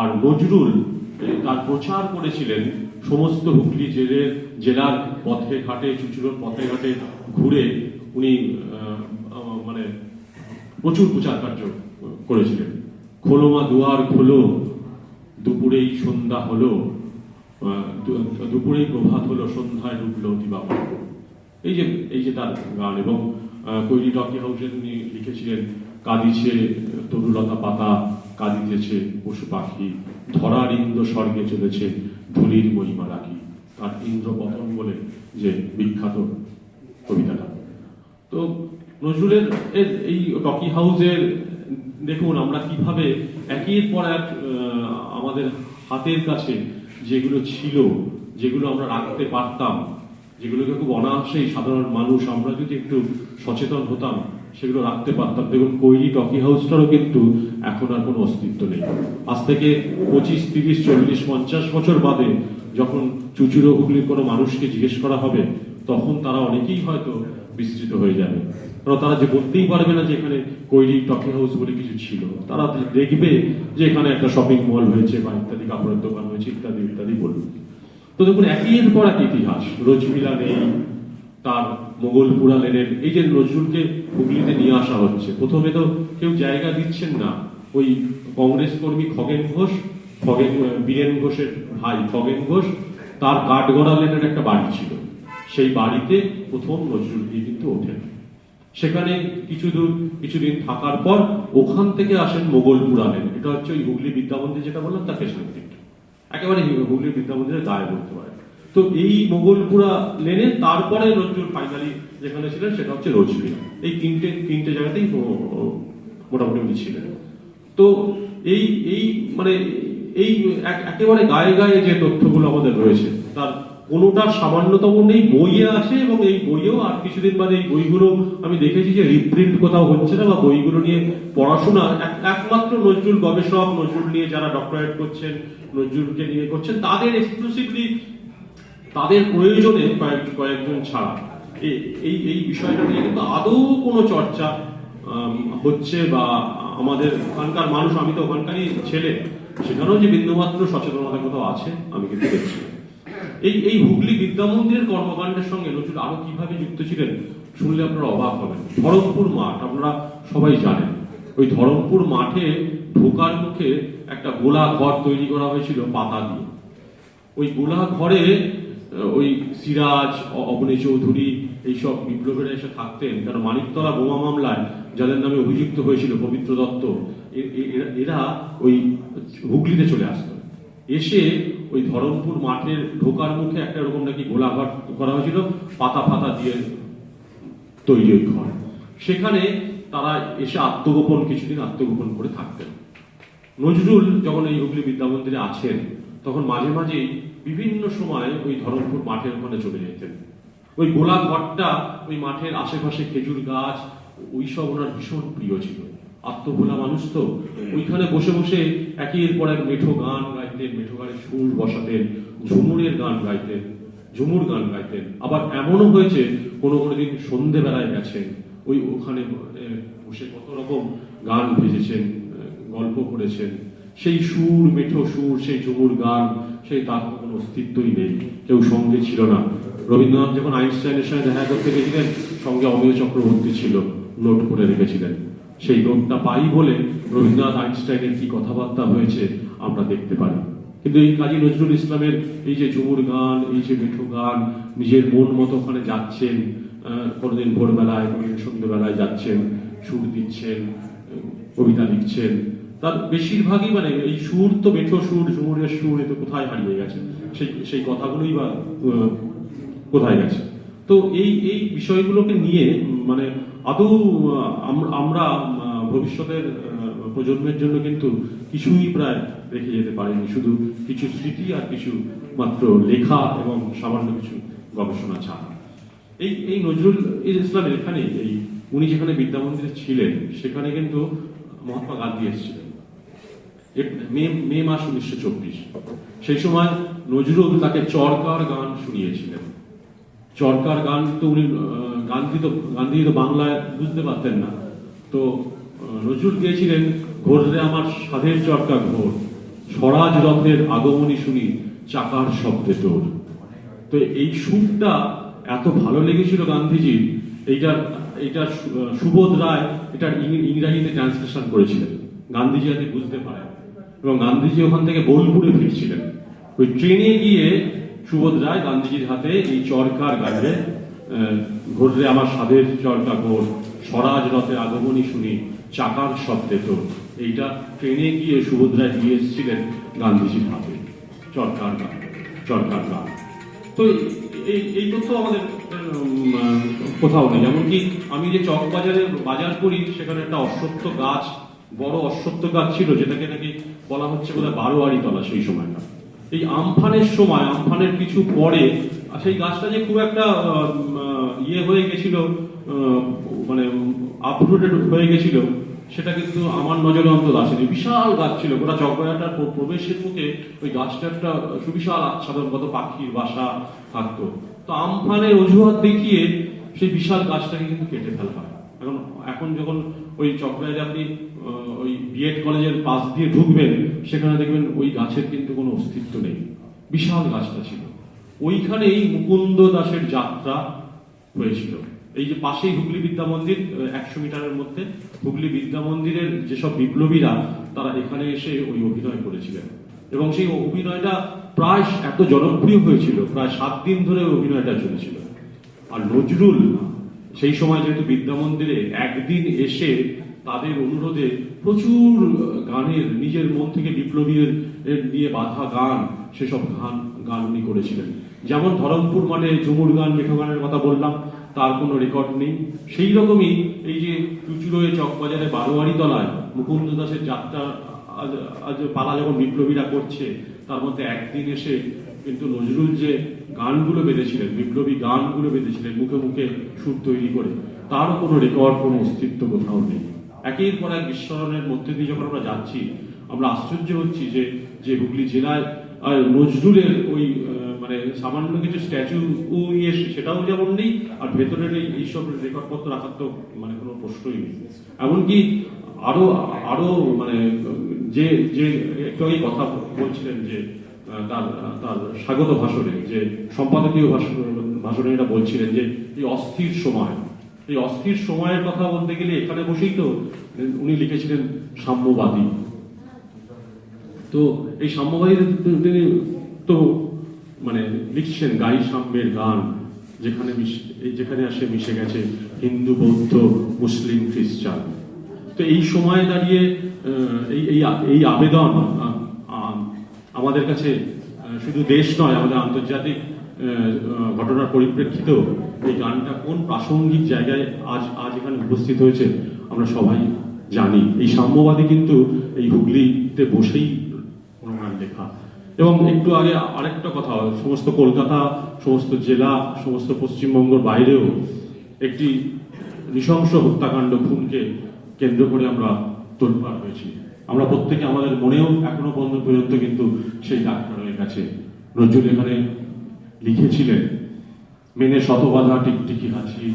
[SPEAKER 1] আর নজরুল তার প্রচার করেছিলেন সমস্ত হুগলি জেলার পথে ঘাটে, চুঁচুড়োর পথে ঘাটে ঘুরে উনি মানে প্রচুর প্রচার কার্য করেছিলেন। খোলো মা দুয়ার খোলো, দুপুরেই সন্ধ্যা হলো, দুপুরেই প্রভাত হলো, সন্ধ্যায় ডুবলো দিবাকর। এই যে তার গান। এবং কৈরি টকি হাউসে তিনি লিখেছিলেন, কাঁদিছে তরুলতা পাতা, কাঁদিতেছে পশু পাখি, ধরার ইন্দ্র স্বর্গে চলেছে, ধুলির মহিমা রাখি। তার ইন্দ্রপতন বলে যে বিখ্যাত কবিতাটা। তো নজরুলের এই টকি হাউসের দেখুন আমরা কিভাবে একের পর এক আমাদের হাতের কাছে যেগুলো ছিল, যেগুলো আমরা রাখতে পারতাম, যেগুলোকে খুব অনায়াসেই সাধারণ মানুষ আমরা যদি একটু সচেতন হতাম সেগুলো রাখতে পারতাম। দেখুন কৈরি টকি হাউসটারও কিন্তু এখন আর কোনো অস্তিত্ব নেই। আজ থেকে 25, 30, 40, 50 বছর বাদে যখন চুঁচুড়ো হুগলির কোনো মানুষকে জিজ্ঞেস করা হবে, তখন তারা অনেকেই হয়তো বিস্তৃত হয়ে যাবে। কারণ তারা যে বলতেই পারবে না যে এখানে কৈরি টকি হাউস বলে কিছু ছিল। তারা দেখবে যে এখানে একটা শপিং মল হয়েছে বা ইত্যাদি কাপড়ের দোকান হয়েছে ইত্যাদি ইত্যাদি বলবে। তো দেখুন একের পর এক ইতিহাস, রোজমিলা নেই, তার মোগলপুরা লেনের, এই যে নজরুলকে হুগলিতে নিয়ে আসা হচ্ছে, প্রথমে তো কেউ জায়গা দিচ্ছেন না। ওই কংগ্রেস কর্মী বীরেন ঘোষের ভাই খগেন ঘোষ, তার কাঠগড়া লেনের একটা বাড়ি ছিল, সেই বাড়িতে প্রথম নজরুল কিন্তু ওঠেন। সেখানে কিছুদিন থাকার পর ওখান থেকে আসেন মোগলপুরা লেন। এটা হচ্ছে ওই হুগলি বিদ্যামন্দির যেটা বললাম তার পেছনের দিকটা, একেবারে হুগলি বিদ্যামন্দিরের গায়ে বলতে পারে। তো এই মোগলপুরা লেনে তারপরে নজরুল ফাইনালি যেখানে ছিলেন সেটা হচ্ছে রোজমিলা। এই তিনটে জায়গাতেই মোটামুটি উনি ছিলেন। তো এই মানে এই একেবারে গায়ে গায়ে যে তথ্যগুলো আমাদের রয়েছে তার কোনোটার সামান্যতম নেই, বইয়ে আছে। এবং এই বইয়েও আর কিছুদিন বাদে এই বইগুলো আমি দেখেছি যে রিপ্রিন্ট কোথাও হচ্ছে না, বা বইগুলো নিয়ে পড়াশোনা একমাত্র নজরুল গবেষক, নজরুল নিয়ে যারা ডক্টরেট করছেন, নজরুলকে নিয়ে করছেন, তাদের এক্সক্লুসিভলি তাদের প্রয়োজনে কয়েকজন ছাড়া এই বিষয়টা নিয়ে কিন্তু আদৌ কোনো চর্চা হচ্ছে। বা আমাদের ওখানকার মানুষ, আমি তো ওখানকারই ছেলে, সেখানেও যে বিন্দুমাত্র সচেতনতা কোথাও আছে আমি কিন্তু দেখছি। এই হুগলি বিদ্যামন্দিরের কর্মকাণ্ডের সঙ্গে নজরুল আরো কিভাবে যুক্ত ছিলেন শুনলে আপনারা অবাক হবেন। ধরমপুর মাঠ আপনারা সবাই জানেন, ওই ধরমপুর মাঠে ঢোকার মুখে একটা গোলা ঘর তৈরি করা হয়েছিল পাতা দিয়ে। ওই গোলা ঘরে ওই সিরাজ, অবনী চৌধুরী এইসব বিপ্লবীরা এসে থাকতেন। কারণ মানিকতলা বোমা মামলায় যাদের নামে অভিযুক্ত হয়েছিল, পবিত্র দত্ত, এরা ওই হুগলিতে চলে আসতো। এসে ওই ধরমপুর মাঠের ঢোকার মুখে একটা এরকম নাকি গোলাঘর করা হয়েছিল, পাতা ফাতা দিয়ে তৈরি ওই ঘর। সেখানে তারা এসে কিছুদিন আত্মগোপন করে থাকতেন। নজরুল যখন এই হুগলি বিদ্যামন্দিরে আছেন তখন মাঝে মাঝেই বিভিন্ন সময় ওই ধরমপুর মাঠের ওখানে চলে যেতেন। ওই গোলা ঘরটা, ওই মাঠের আশেপাশে খেজুর গাছ, ওইসব ওনার ভীষণ প্রিয় ছিল। আত্মভোলা মানুষ তো, ওইখানে বসে বসে একের পর এক মেঠো গান গাইতেন, মেঠো গানের সুর বসাতেন, ঝুমুর গান গাইতেন। আবার এমনও হয়েছে কোনো দিন সন্ধেবেলায় গেছেন, ওখানে বসে কত রকম গান ভেজেছেন, গল্প করেছেন। সেই সুর, মেঠো সুর, সেই ঝুমুর গান, সেই তার কোনো অস্তিত্বই নেই, কেউ সঙ্গে ছিল না। রবীন্দ্রনাথ যখন আইনস্টাইনের সঙ্গে দেখা করতে গেছিলেন, সঙ্গে অমিয় চক্রবর্তী ছিল, নোট করে রেখেছিলেন। সেই নোটটা পাই বলে রবীন্দ্রনাথ আইনস্টাইনের কি কথাবার্তা হয়েছে আমরা দেখতে পারি। কিন্তু এই কাজী নজরুল ইসলামের এই যে ঝুমুর গান, এই যে মিঠো গান, নিজের মন মতো ওখানে যাচ্ছেন, কোনোদিন ভোরবেলায়, কোনোদিন সন্ধ্যেবেলায় যাচ্ছেন, সুর দিচ্ছেন, কবিতা লিখছেন, তার বেশিরভাগই মানে এই সুর তো মেঠো সুর, ঝুমুরের সুর, এ তো কোথায় হারিয়ে গেছে, সেই কথাগুলোই বা কোথায় গেছে। তো এই বিষয়গুলোকে নিয়ে মানে আদৌ আমরা ভবিষ্যতের প্রজন্মের জন্য কিন্তু কিছুই প্রায় রেখে যেতে পারিনি, শুধু কিছু স্মৃতি আর কিছু মাত্র লেখা এবং সামান্য কিছু গবেষণা ছাড়া। এই নজরুল ইসলামের এখানে উনি যেখানে বিদ্যামন্দিরে ছিলেন সেখানে কিন্তু মহাত্মা গান্ধী এসেছিলেন মে মাস 1924। সেই সময় নজরুল তাকে চরকার গান শুনিয়েছিলেন। চরকার গান তো উনি গান্ধী তো বাংলায় বুঝতে পারতেন না, তো নজরুল গিয়েছিলেন, ঘোর রে আমার সাধের চরকা ঘোর, স্বরাজ রথের আগমনী শুনি চাকার শব্দে তোর। তো এই সুরটা এত ভালো লেগেছিল গান্ধীজির, এইটা সুবোধ রায় এটার ইংরাজিতে ট্রান্সলেশন করেছিলেন, গান্ধীজি যাতে বুঝতে পারেন। এবং গান্ধীজি ওখান থেকে বোলপুরে ফিরছিলেন, ওই ট্রেনে গিয়ে সুবোধ রায় গান্ধীজির হাতে এই চরকার গাইলে, ঘুরলে আমার স্বাদের চরকা ঘোর, স্বরাজ রথে আগমনী শুনি চাকার শব্দে তোর। এইটা ট্রেনে গিয়ে সুবোধ রায় দিয়ে এসেছিলেন গান্ধীজির হাতে, চরকার গান। তো এই তথ্য আমাদের কোথাও নেই। এমনকি আমি যে চকবাজারে বাজার করি, সেখানে একটা অশ্বত্থ গাছ, বড় অশ্বত্থ গাছ ছিল, যেটাকে নাকি বলা হচ্ছে বোধহয় 12 তলা সেই সময়টা। এই আমফানের সময়, আমফানের কিছু পরে সেই গাছটা যে খুব একটা ইয়ে হয়ে গেছিল, মানে আপরুটেড হয়ে গেছিল, সেটা কিন্তু আমার নজরে অন্তত আসেনি। বিশাল গাছ ছিল, গোটা চকবাজারটার প্রবেশের মুখে ওই গাছটা একটা সুবিশাল আচ্ছাদনগত পাখির বাসা থাকতো। তো আমফানের অজুহাত দেখিয়ে সেই বিশাল গাছটাকে কিন্তু কেটে ফেলা হয়। এখন যখন ওই চকবাজারে আপনি ওই বিএড কলেজের পাশ দিয়ে ঢুকবেন, সেখানে দেখবেন ওই গাছের কিন্তু কোনো অস্তিত্ব নেই, বিশাল গাছটা ছিল। ওইখানেই মুকুন্দ দাসের যাত্রা হয়েছিল। এই যে পাশেই হুগলি বিদ্যা মন্দির, 100 মিটারের মধ্যে হুগলি বিদ্যা মন্দিরের যেসব বিপ্লবীরা, তারা এখানে এসে ওই অভিনয় করেছিলেন। এবং সেই অভিনয়টা প্রায় এত জনপ্রিয় হয়েছিল, প্রায় 7 দিন ধরে অভিনয়টা চলেছিল। আর নজরুল সেই সময় যেহেতু বিদ্যা মন্দিরে একদিন এসে তাদের অনুরোধে প্রচুর গানের, নিজের মন থেকে বিপ্লবীর নিয়ে বাঁধা গান, সেসব গান উনি করেছিলেন। যেমন ধরমপুর মাঠে ঝুমুর গান, মেঠো গানের কথা বললাম, তার কোনো রেকর্ড নেই। সেই রকমই এই যে চুচুড়োয় চকবাজারে 12 তলায় মুকুন্দ দাসের যাত্রা আজ পালা যখন বিপ্লবীরা করছে, তার মধ্যে একদিন এসে কিন্তু নজরুল যে গানগুলো বেঁধেছিলেন, বিপ্লবী গানগুলো বেঁধেছিলেন মুখে মুখে সুর তৈরি করে, তারও কোনো রেকর্ড, কোনো অস্তিত্ব কোথাও নেই। একের পর এক বিস্মরণের মধ্যে দিয়ে যখন আমরা যাচ্ছি, আমরা আশ্চর্য হচ্ছি যে হুগলি জেলায় নজরুলের ওই মানে সামান্য কিছু স্ট্যাচু সেটাও যেমন নেই, আর ভেতরের এইসব রেকর্ডপত্র রাখার তো মানে কোনো প্রশ্নই নেই। এমনকি আরো মানে যে একটু আগে কথা বলছিলেন যে তার স্বাগত ভাষণে, যে সম্পাদকীয় ভাষণে এটা বলছিলেন যে এই অস্থির সময়ের কথা বলতে গেলে এখানে বসেই তো উনি লিখেছিলেন সাম্যবাদী। তো এই সাম্যবাদী তিনি তো মানে লিখছেন গাই সাম্যের গান, যেখানে আসে মিশে গেছে হিন্দু, বৌদ্ধ, মুসলিম, খ্রিস্টান। তো এই সময়ে দাঁড়িয়ে এই আবেদন আমাদের কাছে শুধু দেশ নয়, আমাদের আন্তর্জাতিক ঘটনার পরিপ্রেক্ষিতেও এই গানটা কোন প্রাসঙ্গিক জায়গায় আজ এখানে উপস্থিত হয়েছে আমরা সবাই জানি। এই সাম্যবাদী কিন্তু এই হুগলিতে বসেই কোনো গান লেখা। এবং একটু আগে আরেকটা কথা, সমস্ত কলকাতা, সমস্ত জেলা, সমস্ত পশ্চিমবঙ্গের বাইরেও একটি নৃশংস হত্যাকাণ্ড, খুনকে কেন্দ্র করে আমরা তোলপাড় হয়েছি। আমরা প্রত্যেকে আমাদের মনেও এখনো পর্যন্ত কিন্তু সেই দাগটা রয়ে গেছে। নজরুল এখানে লিখেছিলেন, মেনে শতবাধা টিকটিকি হাসি,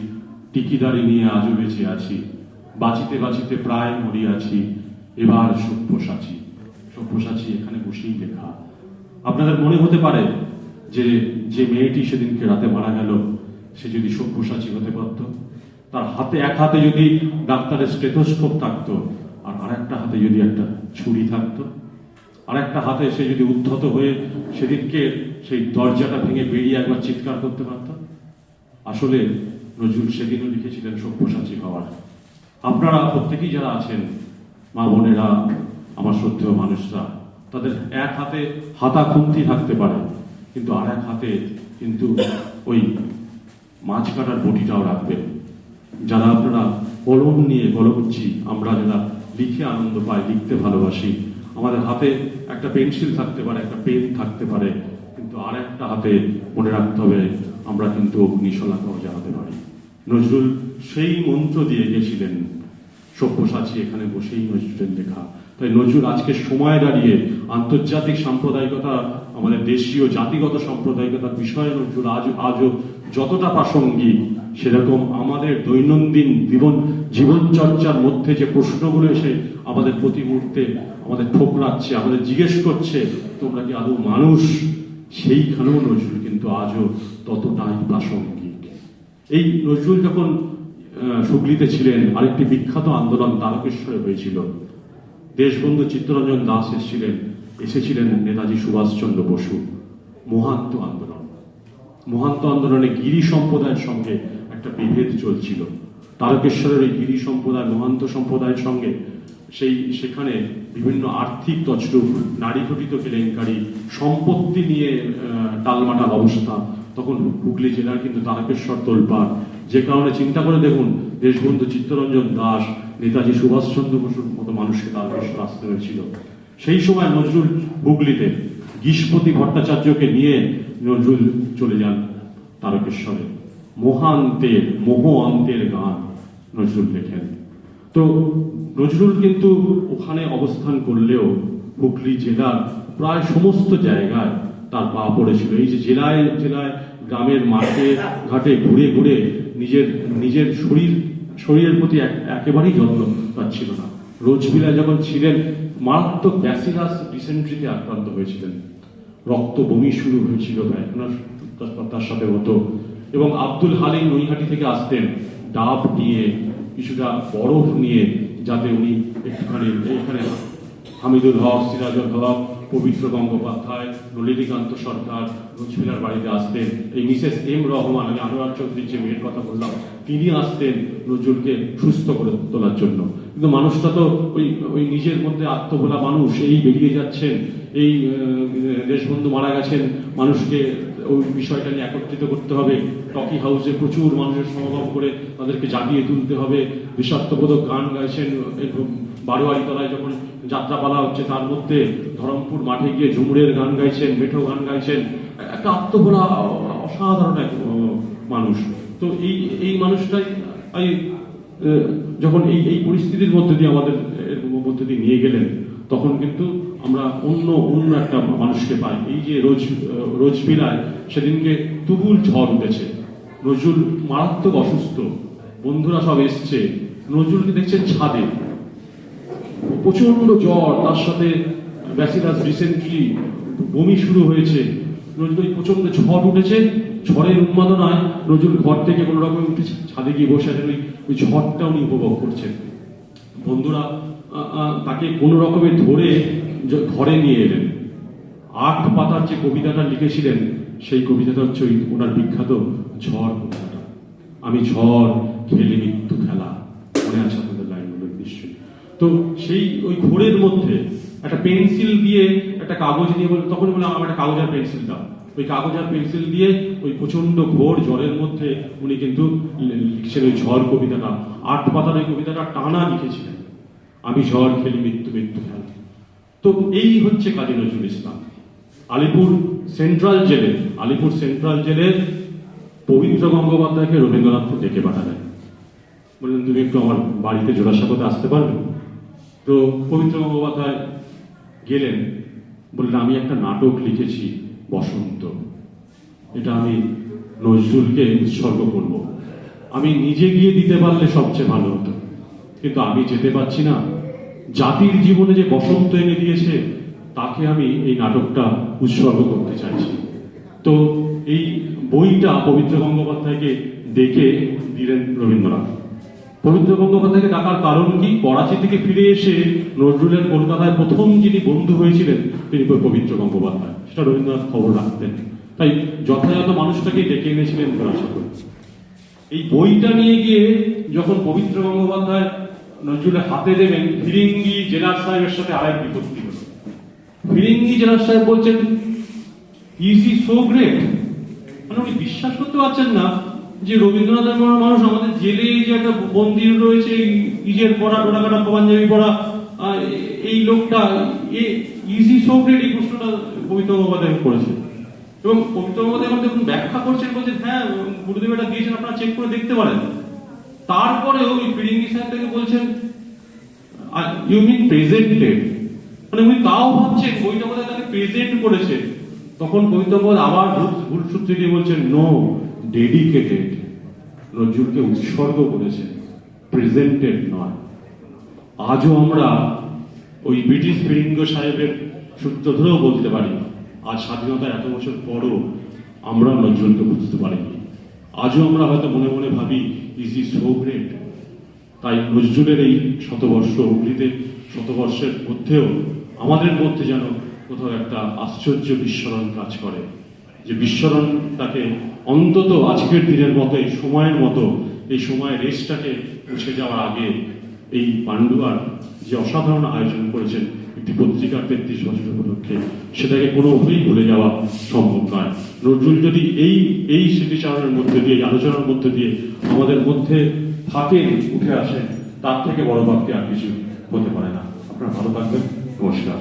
[SPEAKER 1] টিকিদারি নিয়ে আজও বেঁচে আছি, বাঁচিতে বাঁচিতে প্রায় মরিয়াছি, এবার সব্যসাচী এখানে বসেই লেখা। আপনাদের মনে হতে পারে যে মেয়েটি সেদিনকে রাতে মারা গেল, সে যদি সব্যসাচী হতে পারত, তার হাতে এক হাতে যদি ডাক্তারের স্টেথোস্কোপ থাকতো, আর আরেকটা হাতে যদি একটা ছুরি থাকতো, আরেকটা হাতে সে যদি উদ্ধত হয়ে সেদিনকে সেই দরজাটা ভেঙে বেরিয়ে একবার চিৎকার করতে পারত। আসলে নজরুল সেদিনও লিখেছিলেন সব্যসাচী হওয়ার। আপনারা প্রত্যেকেই যারা আছেন, মা বোনেরা, আমার শ্রদ্ধেয় মানুষরা, তাদের এক হাতে হাতা খুন্তি থাকতে পারে, কিন্তু আর এক হাতে কিন্তু ওই মাছ কাটার বটিটাও রাখবেন। যারা আপনারা কলম নিয়ে, কলমচি আমরা যারা লিখে আনন্দ পাই, লিখতে ভালোবাসি, আমাদের হাতে একটা পেন্সিল থাকতে পারে, একটা পেন থাকতে পারে, কিন্তু আর একটা হাতে মনে রাখতে হবে আমরা কিন্তু অগ্নিশলাকাও জ্বালাতে পারি। নজরুল সেই মন্ত্র দিয়ে গেছিলেন, সব্যসাচী এখানে বসেই নজরুলের লেখা। তাই নজরুল আজকে সময় দাঁড়িয়ে আন্তর্জাতিক সাম্প্রদায়িকতা আমাদের দেশীয় জাতিগত সাম্প্রদায়িকতার বিষয়ে নজরুল আজও যতটা প্রাসঙ্গিক, সেরকম আমাদের দৈনন্দিন জীবনচর্চার মধ্যে যে প্রশ্নগুলো এসে আমাদের প্রতি মুহূর্তে আমাদের ঠোকরাচ্ছে, আমাদের জিজ্ঞেস করছে তোমরা কি আদৌ মানুষ, সেইখানেও নজরুল কিন্তু আজও ততটাই প্রাসঙ্গিক। এই নজরুল যখন হুগলিতে ছিলেন, আরেকটি বিখ্যাত আন্দোলন তারকেশ্বরে হয়েছিল। দেশবন্ধু চিত্তরঞ্জন দাস এসেছিলেন নেতাজি সুভাষচন্দ্র বসু। মহান্ত আন্দোলনে গিরি সম্প্রদায়ের সঙ্গে একটা বিভেদ চলছিল। তারকেশ্বরের এই গিরি সম্প্রদায় মহান্ত সম্প্রদায়ের সঙ্গে সেখানে বিভিন্ন আর্থিক তছরূপ, নারী ঘটিত কেলেঙ্কারি, সম্পত্তি নিয়ে টালমাটাল অবস্থা। তখন হুগলি জেলার কিন্তু তারকেশ্বর তোলপাড়, যে কারণে চিন্তা করে দেখুন, দেশবন্ধু চিত্তরঞ্জন দাস, নেতাজি সুভাষচন্দ্র বসুর মতো মানুষকে তারকেশ্বর আসতে হয়েছিল। সেই সময় নজরুল হুগলিতে গীষ্পতি ভট্টাচার্যকে নিয়ে নজরুল চলে যান তারকেশ্বরে। মোহ অন্তের গান নজরুল লেখেন। তো নজরুল কিন্তু ওখানে অবস্থান করলেও হুগলি জেলার প্রায় সমস্ত জায়গায় তার পা পড়েছিল। এই যে জেলায় জেলায় গ্রামের মাঠে ঘাটে ঘুরে ঘুরে নিজের শরীরের প্রতি একেবারেই যত্ন পাচ্ছিল না। রোজবিলায় যখন ছিলেন, মারাত্মক ব্যাসিলাস ডিসেন্ট্রিতে আক্রান্ত হয়েছিলেন, রক্ত বমি শুরু হয়েছিল তার সাথে হতো। এবং আব্দুল হালিম নৈহাটি থেকে আসতেন ডাব নিয়ে, কিছুটা বরফ নিয়ে, যাতে উনি একটুখানি এখানে হামিদুল হক, সিরাজুল হক, পবিত্র গঙ্গোপাধ্যায়, নলিনীকান্ত সরকার রোজবিলার বাড়িতে আসতেন। এই মিসেস এম রহমান, আমি আনোয়ার চৌধুরীর যে মেয়ের কথা বললাম, তিনি আসতেন নজরুলকে সুস্থ করে তোলার জন্য। কিন্তু মানুষটা তো ওই নিজের মধ্যে আত্মভোলা মানুষ। এই বেরিয়ে যাচ্ছেন, এই দেশবন্ধু মারা গেছেন, মানুষকে ওই বিষয়টা নিয়ে একত্রিত করতে হবে। টকি হাউসে প্রচুর মানুষের সমাগম করে তাদেরকে জাগিয়ে তুলতে হবে। দেশাত্মবোধক গান গাইছেন। বারোয়ারি তলায় যখন যাত্রাপালা হচ্ছে, তার মধ্যে ধরমপুর মাঠে গিয়ে ঝুমুরের গান গাইছেন, মেঠো গান গাইছেন। একটা আত্মভোলা অসাধারণ এক মানুষ। তো এই মানুষটাই যখন এই পরিস্থিতির মধ্যে দিয়ে আমাদের মধ্যে দিয়ে নিয়ে গেলেন, তখন কিন্তু আমরা অন্য একটা মানুষকে পাই। এই যে রোজবিলায় সেদিনকে তুমুল ঝড় উঠেছে, নজরুল মারাত্মক অসুস্থ, বন্ধুরা সব এসছে, নজরুলকে দেখছেন ছাদে, প্রচন্ড জ্বর, তার সাথে ব্যাসিলাস ডিসেন্ট্রি, বমি শুরু হয়েছে। নজরুল প্রচন্ড ঝড় উঠেছে, ঝড়ের উন্মাদনায় নজরুল ঘর থেকে কোনো রকম উঠেছে, ছাদে গিয়ে বসে আছেন, ওই ঝড়টা উনি উপভোগ করছেন। বন্ধুরা তাকে কোনো রকমে ধরে ঘরে নিয়ে এলেন। 8 পাতার যে কবিতাটা লিখেছিলেন, সেই কবিতাটা হচ্ছে ওনার বিখ্যাত ঝড় কবিতাটা। আমি ঝড় খেলি মৃত্যু খেলা, মনে আছে আপনাদের লাইনগুলো নিশ্চয়ই। তো সেই ওই ঘোরের মধ্যে একটা পেন্সিল দিয়ে, একটা কাগজ দিয়ে, তখন বলে আমার একটা কাগজ আর পেন্সিল দাও। ওই কাগজ আর পেন্সিল দিয়ে ওই প্রচন্ড ঘোর জ্বরের মধ্যে উনি কিন্তু লিখছেন ওই ঝড় কবিতাটা। 8 পাতার ওই কবিতাটা টানা লিখেছিলেন, আমি ঝড় খেলি মৃত্যু খেলা। তো এই হচ্ছে কাজী নজরুল ইসলাম। আলিপুর সেন্ট্রাল জেলের পবিত্র গঙ্গোপাধ্যায়কে রবীন্দ্রনাথ ডেকে পাঠালেন, বললেন তুমি একটু আমার বাড়িতে জোড়াসাঁকোতে আসতে পারবে? তো পবিত্র গঙ্গোপাধ্যায় গেলেন, বললেন আমি একটা নাটক লিখেছি বসন্ত, এটা আমি নজরুলকে উৎসর্গ করব। আমি নিজে গিয়ে দিতে পারলে সবচেয়ে ভালো হতো, কিন্তু আমি যেতে পারছি না। জাতির জীবনে যে বসন্ত এনে দিয়েছে, তাকে আমি এই নাটকটা উৎসর্গ করতে চাইছি। তো এই বইটা পবিত্র গঙ্গোপাধ্যায়কে ডেকে দিলেন রবীন্দ্রনাথ। পবিত্র গঙ্গোপাধ্যায়কে ডাকার কারণ কি? করাচি থেকে ফিরে এসে নজরুলের কলকাতায় প্রথম যিনি বন্ধু হয়েছিলেন তিনি পবিত্র গঙ্গোপাধ্যায়, সেটা রবীন্দ্রনাথ খবর রাখতেন। তাই যথাযথ মানুষটাকে ডেকে এনেছিলেন জোড়াসাঁকো। এই বইটা নিয়ে গিয়ে যখন পবিত্র গঙ্গোপাধ্যায় নজরুলের হাতে দেবেন, ফিরিঙ্গি জেলার সাহেবের সাথে আরেক বিপত্তি হল। ফিরিঙ্গি জেলার সাহেব বলছেন ইজ হি সো গ্রেট, মানে উনি বিশ্বাস করতে পারছেন না যে রবীন্দ্রনাথের মতো মানুষ আমাদের জেলে যে একটা মন্দির রয়েছে, ইজের পড়া, ডোরাকাটা পাঞ্জাবি পড়া, এই লোকটা ইজ হি সো গ্রেট, এই প্রশ্নটা পবিত্র গঙ্গোপাধ্যায় করেছে। এবং পবিত্র গঙ্গোপাধ্যায় যখন ব্যাখ্যা করছেন, বলছেন হ্যাঁ গুরুদেব এটা দিয়েছেন, আপনারা চেক করে দেখতে পারেন। তারপরে ওই ফিরিঙ্গি সাহেব থেকে বলছেন ইউ মিন প্রেজেন্টেড, মানে উনি তাও ভাবছেন বইটা বোধহয় তাকে প্রেজেন্ট করেছে। তখন কবিতাপদ আবার ভুল সূত্রে গিয়ে বলছেন নো ডেডিকেটেড, নজরুলকে উৎসর্গ করেছেন, প্রেজেন্টেড নয়। আজও আমরা ওই ব্রিটিশ ফিরিঙ্গ সাহেবের সূত্র ধরেও বলতে পারি, আজ স্বাধীনতা এত বছর পরও আমরা নজরুলকে বুঝতে পারিনি। আজও আমরা হয়তো মনে মনে ভাবি ইজ ই সো গ্রেট। তাই নজরুলের এই শতবর্ষ অগ্নিতে শতবর্ষের মধ্যেও আমাদের মধ্যে যেন কোথাও একটা আশ্চর্য বিস্মরণ কাজ করে, যে বিস্মরণটাকে অন্তত আজকের দিনের মতো এই সময়ের মতো এই সময়ের রেসটাকে মুছে যাওয়ার আগে এই পান্ডুয়ার যে অসাধারণ আয়োজন করেছেন একটি পত্রিকার ৩৩ বছর উপলক্ষে, সেটাকে কোনোভাবেই ভুলে যাওয়া সম্ভব নয়। নজরুল যদি এই স্মৃতিচারণের মধ্যে দিয়ে, এই আলোচনার মধ্যে দিয়ে আমাদের মধ্যে থাকেন, উঠে আসেন, তার থেকে বড় বাক্যে আর কিছু হতে পারে না। আপনারা ভালো থাকবেন। নমস্কার।